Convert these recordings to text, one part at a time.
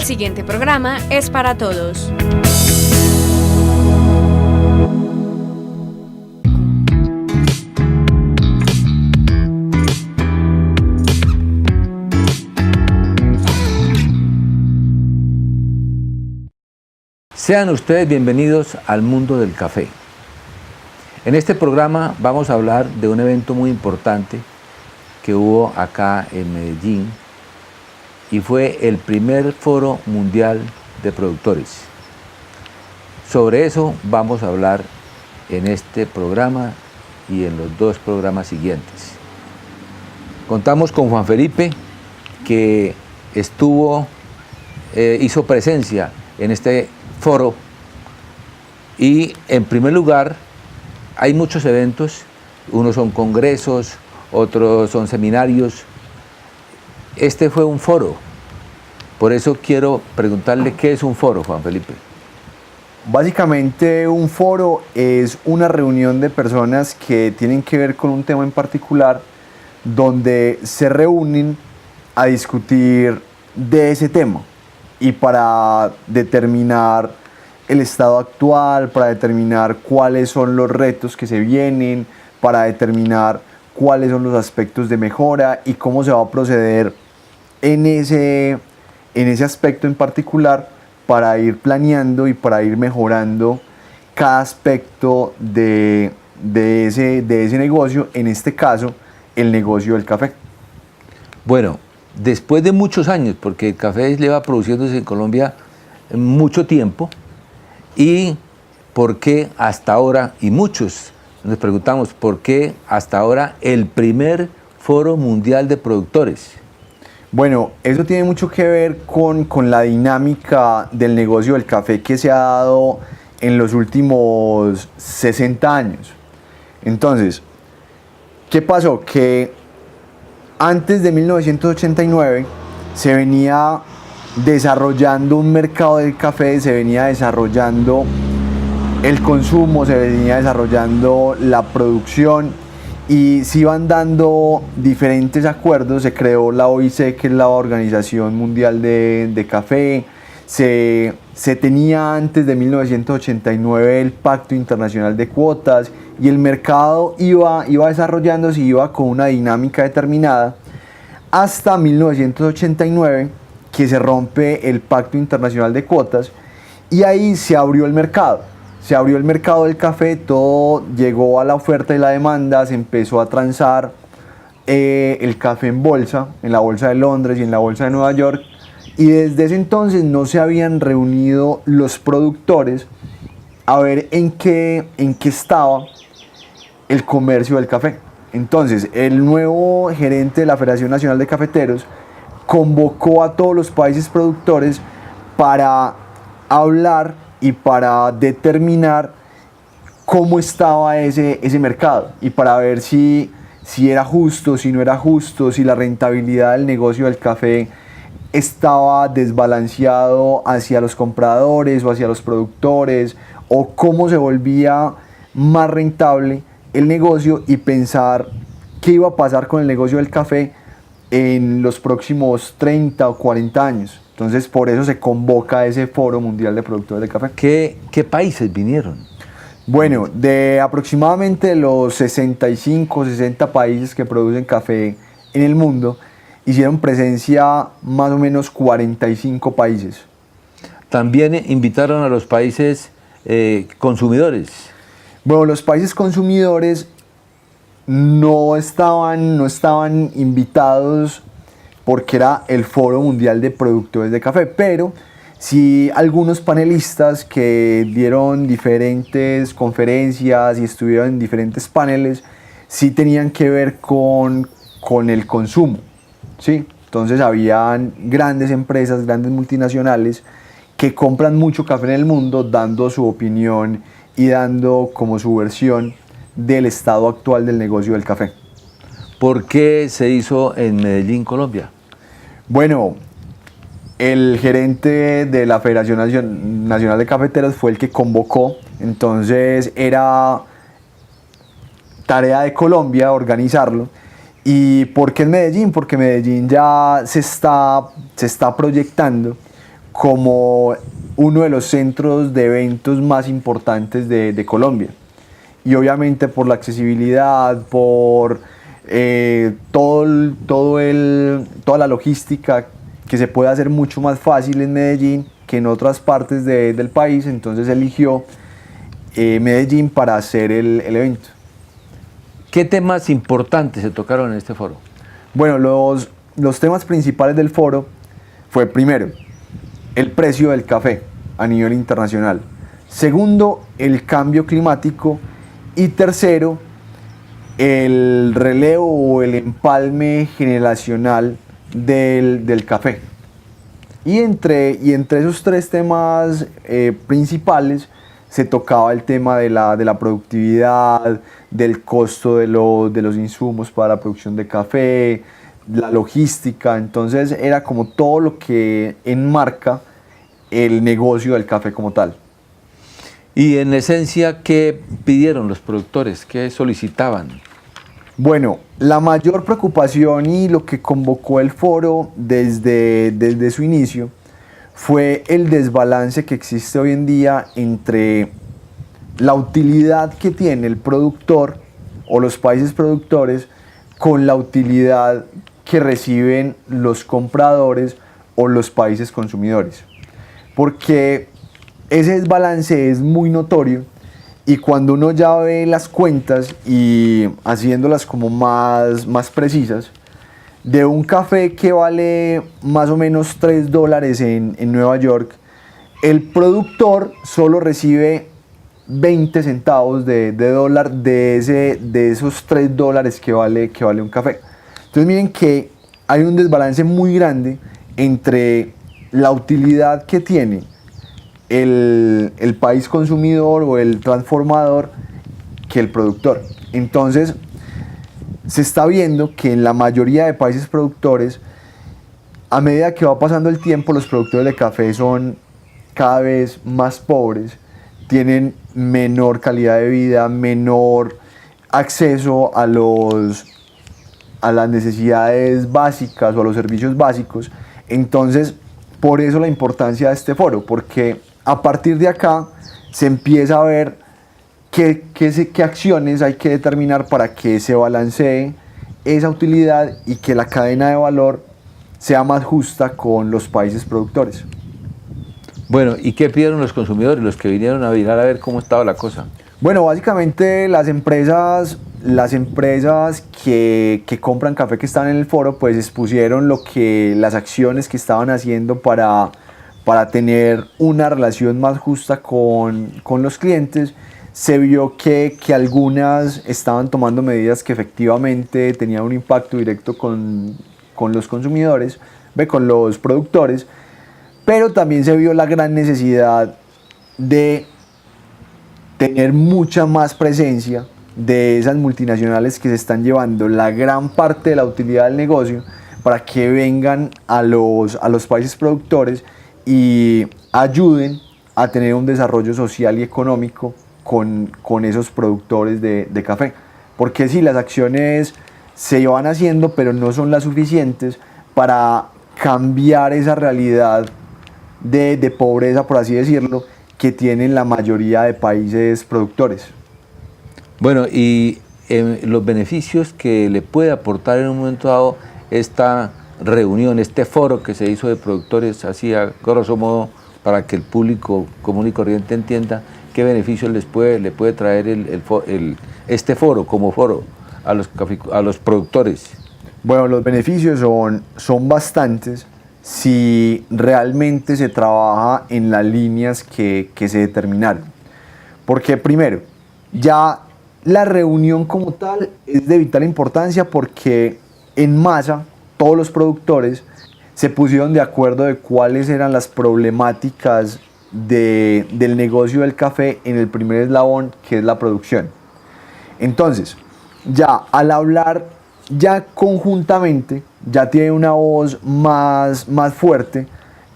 El siguiente programa es para todos. Sean ustedes bienvenidos al mundo del café. En este programa vamos a hablar de un evento muy importante que hubo acá en Medellín y fue el primer Foro Mundial de Productores. Sobre eso vamos a hablar en este programa y en los dos programas siguientes. Contamos con Juan Felipe, que hizo presencia en este foro, y en primer lugar hay muchos eventos, unos son congresos, otros son seminarios. Este fue un foro, por eso quiero preguntarle qué es un foro, Juan Felipe. Básicamente un foro es una reunión de personas que tienen que ver con un tema en particular, donde se reúnen a discutir de ese tema y para determinar el estado actual, para determinar cuáles son los retos que se vienen, para determinar cuáles son los aspectos de mejora y cómo se va a proceder en ese aspecto en particular, para ir planeando y para ir mejorando cada aspecto de ese negocio, en este caso el negocio del café. Bueno, después de muchos años, porque el café lleva produciéndose en Colombia mucho tiempo, y por qué hasta ahora, y muchos nos preguntamos, ¿por qué hasta ahora el primer Foro Mundial de Productores? Bueno, eso tiene mucho que ver con la dinámica del negocio del café que se ha dado en los últimos 60 años. Entonces, ¿qué pasó? Que antes de 1989 se venía desarrollando un mercado del café, se venía desarrollando el consumo, se venía desarrollando la producción y se iban dando diferentes acuerdos. Se creó la OIC, que es la Organización Mundial de Café. Se tenía antes de 1989 el Pacto Internacional de Cuotas, y el mercado iba desarrollándose, iba con una dinámica determinada hasta 1989, que se rompe el Pacto Internacional de Cuotas, y ahí se abrió el mercado. Se abrió el mercado del café, todo llegó a la oferta y la demanda, se empezó a transar el café en bolsa, en la bolsa de Londres y en la bolsa de Nueva York, y desde ese entonces no se habían reunido los productores a ver en qué estaba el comercio del café. Entonces, el nuevo gerente de la Federación Nacional de Cafeteros convocó a todos los países productores para hablar y para determinar cómo estaba ese mercado, y para ver si era justo, si no era justo, si la rentabilidad del negocio del café estaba desbalanceado hacia los compradores o hacia los productores, o cómo se volvía más rentable el negocio, y pensar qué iba a pasar con el negocio del café en los próximos 30 o 40 años. Entonces, por eso se convoca ese Foro Mundial de Productores de Café. ¿Qué países vinieron? Bueno, de aproximadamente los 65 o 60 países que producen café en el mundo, hicieron presencia más o menos 45 países. También invitaron a los países consumidores. Bueno, los países consumidores no estaban invitados porque era el Foro Mundial de Productores de Café, pero sí algunos panelistas que dieron diferentes conferencias y estuvieron en diferentes paneles, sí tenían que ver con el consumo, ¿sí? Entonces habían grandes empresas, grandes multinacionales que compran mucho café en el mundo, dando su opinión y dando como su versión del estado actual del negocio del café. ¿Por qué se hizo en Medellín, Colombia? Bueno, el gerente de la Federación Nacional de Cafeteros fue el que convocó, entonces era tarea de Colombia organizarlo. ¿Y por qué en Medellín? Porque Medellín ya se está proyectando como uno de los centros de eventos más importantes de Colombia. Y obviamente por la accesibilidad, por toda la logística que se puede hacer mucho más fácil en Medellín que en otras partes del país, entonces eligió Medellín para hacer el evento. ¿Qué temas importantes se tocaron en este foro? Bueno, los temas principales del foro fue, primero, el precio del café a nivel internacional. Segundo, el cambio climático. Y tercero, el relevo o el empalme generacional del café. Y entre esos tres temas principales se tocaba el tema de la productividad, del costo de los insumos para la producción de café, la logística. Entonces era como todo lo que enmarca el negocio del café como tal. Y en esencia, ¿qué pidieron los productores? ¿Qué solicitaban? Bueno, la mayor preocupación y lo que convocó el foro desde su inicio fue el desbalance que existe hoy en día entre la utilidad que tiene el productor o los países productores con la utilidad que reciben los compradores o los países consumidores. Porque ese desbalance es muy notorio y cuando uno ya ve las cuentas y haciéndolas como más precisas, de un café que vale más o menos $3 en Nueva York, el productor solo recibe 20 centavos de dólar de esos $3 que vale un café. Entonces miren que hay un desbalance muy grande entre la utilidad que tiene el país consumidor o el transformador que el productor. Entonces se está viendo que en la mayoría de países productores, a medida que va pasando el tiempo, los productores de café son cada vez más pobres, tienen menor calidad de vida, menor acceso a las necesidades básicas o a los servicios básicos. Entonces, por eso la importancia de este foro, porque a partir de acá se empieza a ver qué acciones hay que determinar para que se balancee esa utilidad y que la cadena de valor sea más justa con los países productores. Bueno, ¿y qué pidieron los consumidores, los que vinieron a mirar a ver cómo estaba la cosa? Bueno, básicamente las empresas que compran café que están en el foro, pues expusieron las acciones que estaban haciendo para tener una relación más justa con los clientes. Se vio que algunas estaban tomando medidas que efectivamente tenían un impacto directo con los consumidores, con los productores, pero también se vio la gran necesidad de tener mucha más presencia de esas multinacionales que se están llevando la gran parte de la utilidad del negocio para que vengan a los países productores y ayuden a tener un desarrollo social y económico con esos productores de café. Porque sí, las acciones se van haciendo, pero no son las suficientes para cambiar esa realidad de pobreza, por así decirlo, que tienen la mayoría de países productores. Bueno, y los beneficios que le puede aportar en un momento dado esta reunión, este foro que se hizo de productores, así a grosso modo, para que el público común y corriente entienda qué beneficios le puede traer este foro como foro a los productores. Bueno, los beneficios son bastantes si realmente se trabaja en las líneas que se determinaron. Porque primero, ya la reunión como tal es de vital importancia porque en masa todos los productores se pusieron de acuerdo de cuáles eran las problemáticas del negocio del café en el primer eslabón, que es la producción. Entonces, ya al hablar ya conjuntamente, ya tiene una voz más fuerte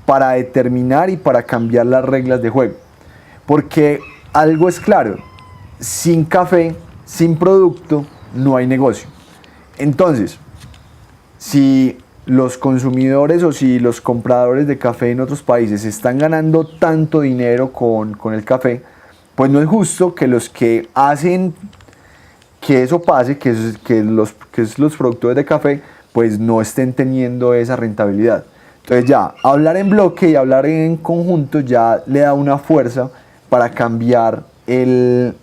para determinar y para cambiar las reglas de juego. Porque algo es claro, sin café, sin producto, no hay negocio. Entonces, si los consumidores o si los compradores de café en otros países están ganando tanto dinero con el café, pues no es justo que los que hacen que eso pase, que los productores de café, pues no estén teniendo esa rentabilidad. Entonces ya, hablar en bloque y hablar en conjunto ya le da una fuerza para cambiar el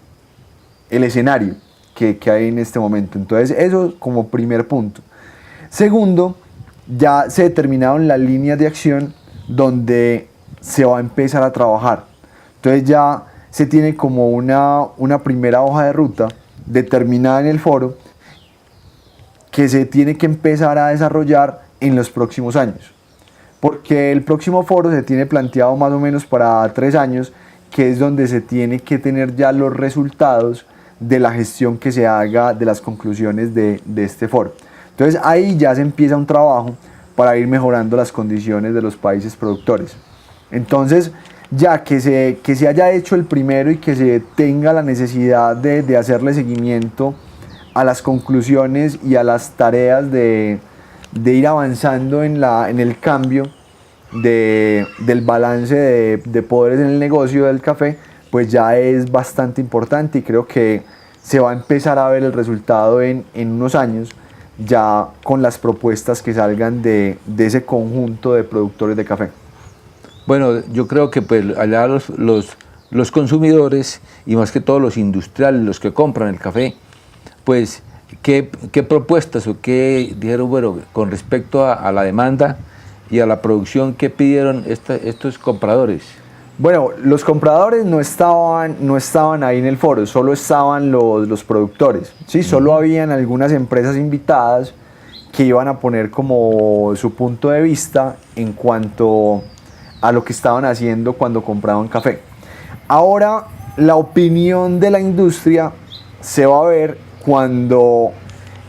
escenario que hay en este momento. Entonces eso como primer punto. Segundo, ya se determinaron las líneas de acción donde se va a empezar a trabajar. Entonces ya se tiene como una primera hoja de ruta determinada en el foro que se tiene que empezar a desarrollar en los próximos años. Porque el próximo foro se tiene planteado más o menos para 3 años, que es donde se tiene que tener ya los resultados de la gestión que se haga de las conclusiones de este foro. Entonces ahí ya se empieza un trabajo para ir mejorando las condiciones de los países productores. Entonces ya que se haya hecho el primero y que se tenga la necesidad de hacerle seguimiento a las conclusiones y a las tareas de ir avanzando en el cambio del balance de poderes en el negocio del café, pues ya es bastante importante y creo que se va a empezar a ver el resultado en unos años, ya con las propuestas que salgan de ese conjunto de productores de café. Bueno, yo creo que pues allá los consumidores y más que todo los industriales, los que compran el café, pues ¿qué propuestas o qué dijeron, bueno, con respecto a la demanda y a la producción, qué pidieron estos compradores? Bueno, los compradores no estaban ahí en el foro, solo estaban los productores, ¿sí? Solo habían algunas empresas invitadas que iban a poner como su punto de vista en cuanto a lo que estaban haciendo cuando compraban café. Ahora, la opinión de la industria se va a ver cuando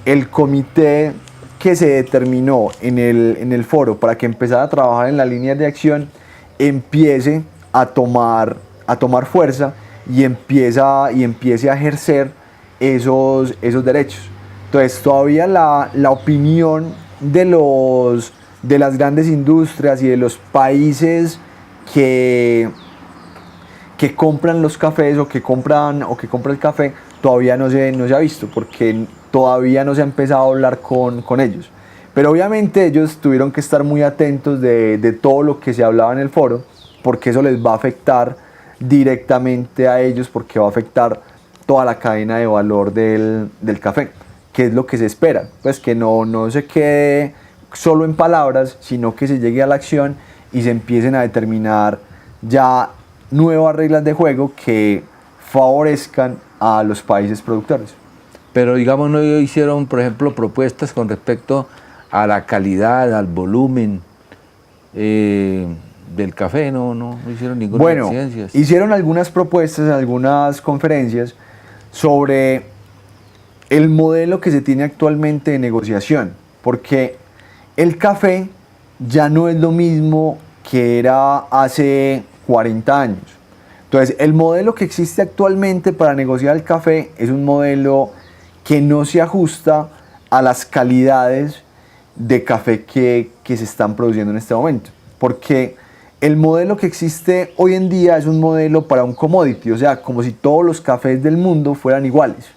el comité que se determinó en el foro para que empezara a trabajar en las líneas de acción empiece a tomar fuerza y empiece a ejercer esos derechos. Entonces todavía la opinión de las grandes industrias y de los países que compran los cafés o que compran el café todavía no se ha visto, porque todavía no se ha empezado a hablar con ellos. Pero obviamente ellos tuvieron que estar muy atentos de todo lo que se hablaba en el foro, porque eso les va a afectar directamente a ellos, porque va a afectar toda la cadena de valor del café, que es lo que se espera, pues que no se quede solo en palabras, sino que se llegue a la acción y se empiecen a determinar ya nuevas reglas de juego que favorezcan a los países productores. Pero digamos, no hicieron, por ejemplo, propuestas con respecto a la calidad, al volumen del café, no hicieron ninguna exigencia. Bueno, hicieron algunas propuestas en algunas conferencias sobre el modelo que se tiene actualmente de negociación, porque el café ya no es lo mismo que era hace 40 años. Entonces, el modelo que existe actualmente para negociar el café es un modelo que no se ajusta a las calidades de café que se están produciendo en este momento. Porque el modelo que existe hoy en día es un modelo para un commodity, o sea, como si todos los cafés del mundo fueran iguales.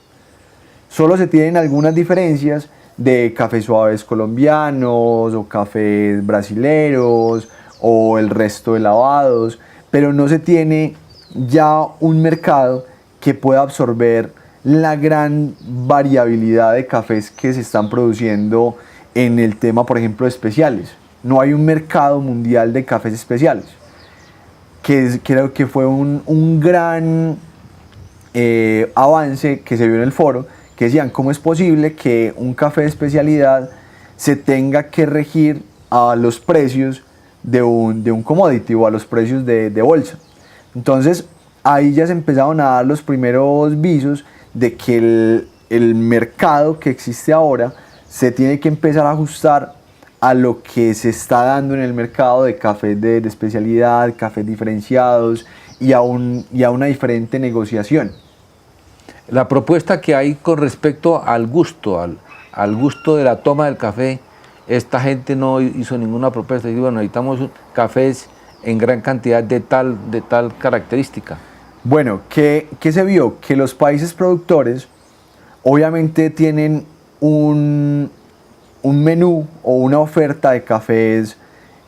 Solo se tienen algunas diferencias de cafés suaves colombianos o cafés brasileros o el resto de lavados, pero no se tiene ya un mercado que pueda absorber la gran variabilidad de cafés que se están produciendo en el tema, por ejemplo, de especiales. No hay un mercado mundial de cafés especiales, creo que fue un gran avance que se vio en el foro, que decían cómo es posible que un café de especialidad se tenga que regir a los precios de un commodity o a los precios de bolsa. Entonces ahí ya se empezaron a dar los primeros visos de que el mercado que existe ahora se tiene que empezar a ajustar a lo que se está dando en el mercado de cafés de especialidad, cafés diferenciados y a una diferente negociación. La propuesta que hay con respecto al gusto, al gusto de la toma del café, esta gente no hizo ninguna propuesta, y bueno, necesitamos cafés en gran cantidad de tal característica. Bueno, ¿qué se vio? Que los países productores obviamente tienen un menú o una oferta de cafés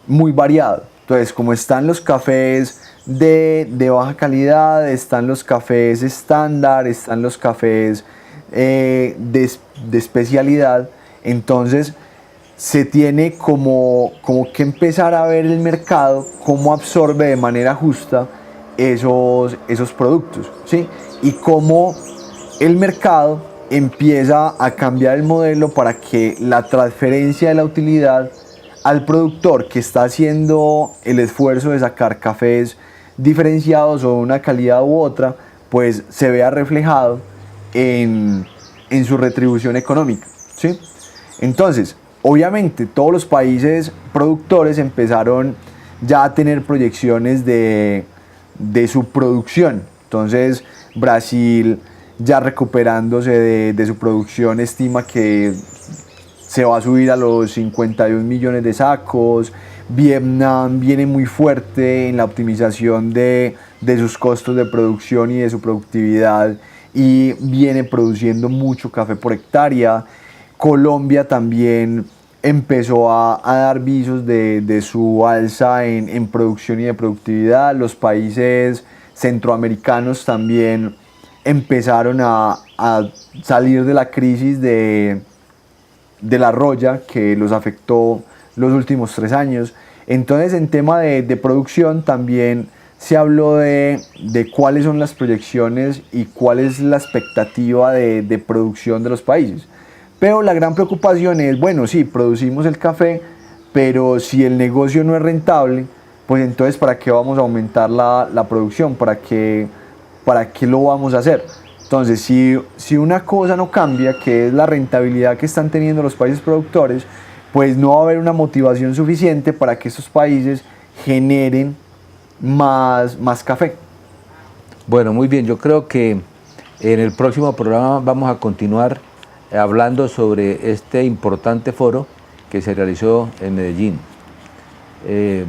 muy variado. Entonces, como están los cafés de baja calidad, están los cafés estándar, están los cafés de especialidad, entonces se tiene como que empezar a ver el mercado, cómo absorbe de manera justa esos productos, ¿sí? Y cómo el mercado empieza a cambiar el modelo para que la transferencia de la utilidad al productor que está haciendo el esfuerzo de sacar cafés diferenciados o de una calidad u otra, pues se vea reflejado en su retribución económica, ¿sí? Entonces, obviamente todos los países productores empezaron ya a tener proyecciones de su producción. Entonces, Brasil, ya recuperándose de su producción, estima que se va a subir a los 51 millones de sacos. Vietnam viene muy fuerte en la optimización de sus costos de producción y de su productividad y viene produciendo mucho café por hectárea. Colombia también empezó a dar visos de su alza en producción y de productividad. Los países centroamericanos también empezaron a salir de la crisis de la roya que los afectó los últimos 3 años. Entonces, en tema de producción también se habló de cuáles son las proyecciones y cuál es la expectativa de producción de los países. Pero la gran preocupación es, bueno, sí, producimos el café, pero si el negocio no es rentable, pues entonces ¿para qué vamos a aumentar la producción? ¿Para qué lo vamos a hacer? Entonces, si una cosa no cambia, que es la rentabilidad que están teniendo los países productores, pues no va a haber una motivación suficiente para que estos países generen más café. Bueno, muy bien, yo creo que en el próximo programa vamos a continuar hablando sobre este importante foro que se realizó en Medellín.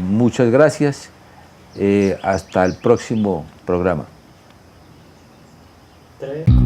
Muchas gracias, hasta el próximo programa. 3